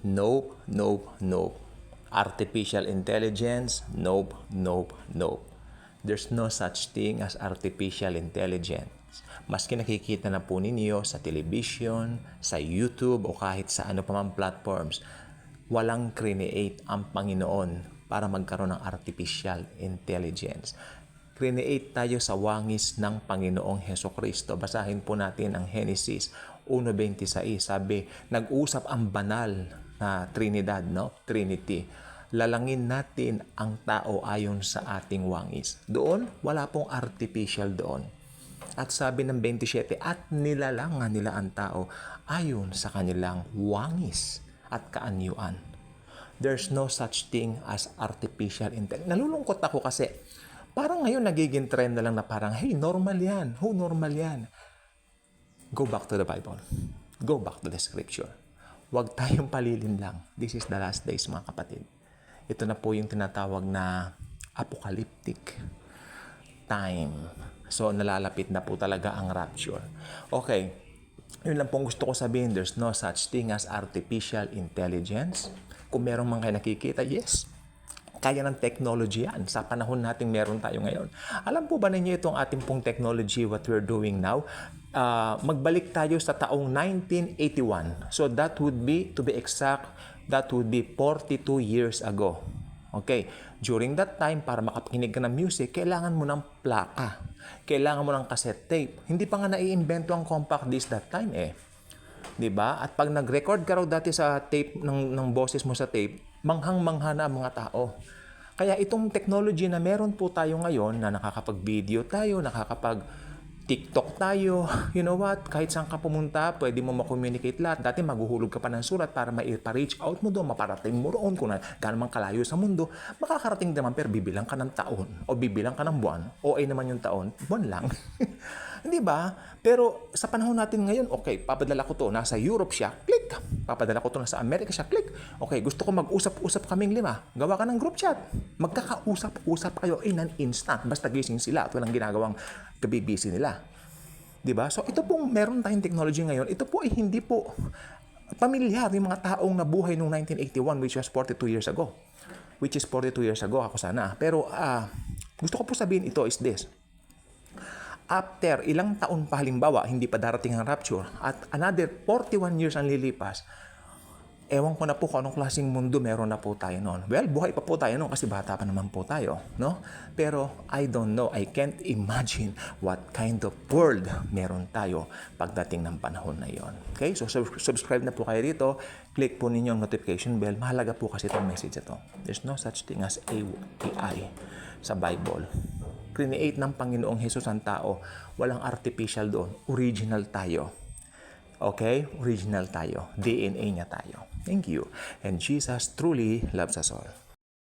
Nope, nope, nope. Artificial intelligence, nope, nope, nope. There's no such thing as artificial intelligence. Maski nakikita na po ninyo sa television, sa YouTube o kahit sa ano pa man platforms, walang create ang Panginoon para magkaroon ng artificial intelligence. Create tayo sa wangis ng Panginoong Hesukristo. Basahin po natin ang Genesis 1:26. Sabi, nag-usap ang banal na Trinidad, no? Trinity. Lalangin natin ang tao ayon sa ating wangis. Doon, wala pong artificial doon. At sabi ng 27, at nilalangan nila ang tao ayon sa kanilang wangis at kaanyuan. There's no such thing as artificial intelligence. Nalulungkot ako kasi parang ngayon nagiging trend na lang na parang, hey, normal yan. Ho, normal yan. Go back to the Bible. Go back to the scripture. Huwag tayong palilin lang. This is the last days, mga kapatid. Ito na po yung tinatawag na apocalyptic time. So, nalalapit na po talaga ang rapture. Okay. Yun lang pong gusto ko sabihin. There's no such thing as artificial intelligence. Kung meron man kayo nakikita, yes. Kaya ng technology yan. Sa panahon natin meron tayo ngayon. Alam po ba ninyo itong ating pong technology, what we're doing now? Magbalik tayo sa taong 1981. So that would be, to be exact, that would be 42 years ago. Okay. During that time, para makapakinig ka ng music, kailangan mo ng plaka. Kailangan mo ng cassette tape. Hindi pa nga naiimbento ang compact disc that time eh. 'Di ba? At pag nag-record ka raw dati sa tape ng boses mo sa tape, manghang-mangha na ang mga tao. Kaya itong technology na meron po tayo ngayon na nakakapag-video tayo, nakakapag-TikTok tayo, you know what? Kahit saan ka pumunta, pwede mo ma-communicate lahat. Dati maghuhulog ka pa ng sulat para ma-reach out mo doon, maparating mo roon kung gaano man kalayo sa mundo. Makakarating naman pero bibilang ka ng taon o bibilang ka ng buwan. OA naman yung taon, buwan lang. Hindi ba? Pero sa panahon natin ngayon, okay, papadala ko to, nasa Europe siya, click. Papadala ko to, nasa Amerika siya, click. Okay, gusto ko mag-usap-usap kaming 5. Gawa ka ng group chat. Magkakausap-usap kayo in an instant. Basta gising sila at walang ginagawang gabi-busy nila. Diba? So ito pong meron tayong technology ngayon, ito po ay hindi po pamilyar yung mga taong nabuhay noong 1981, which was 42 years ago. Which is 42 years ago, ako sana. Pero gusto ko po sabihin ito is this. After ilang taon pa halimbawa, hindi pa darating ang rapture, at another 41 years ang lilipas, ewan ko na po kung anong klaseng mundo meron na po tayo noon. Well, buhay pa po tayo noon kasi bata pa naman po tayo, no? Pero I don't know, I can't imagine what kind of world meron tayo pagdating ng panahon na yon. Okay? So subscribe na po kayo dito. Click po ninyo ang notification bell. Mahalaga po kasi itong message ito. There's no such thing as AI sa Bible. Create ng Panginoong Hesus ang tao. Walang artificial doon. Original tayo. Okay? Original tayo. DNA niya tayo. Thank you. And Jesus truly loves us all.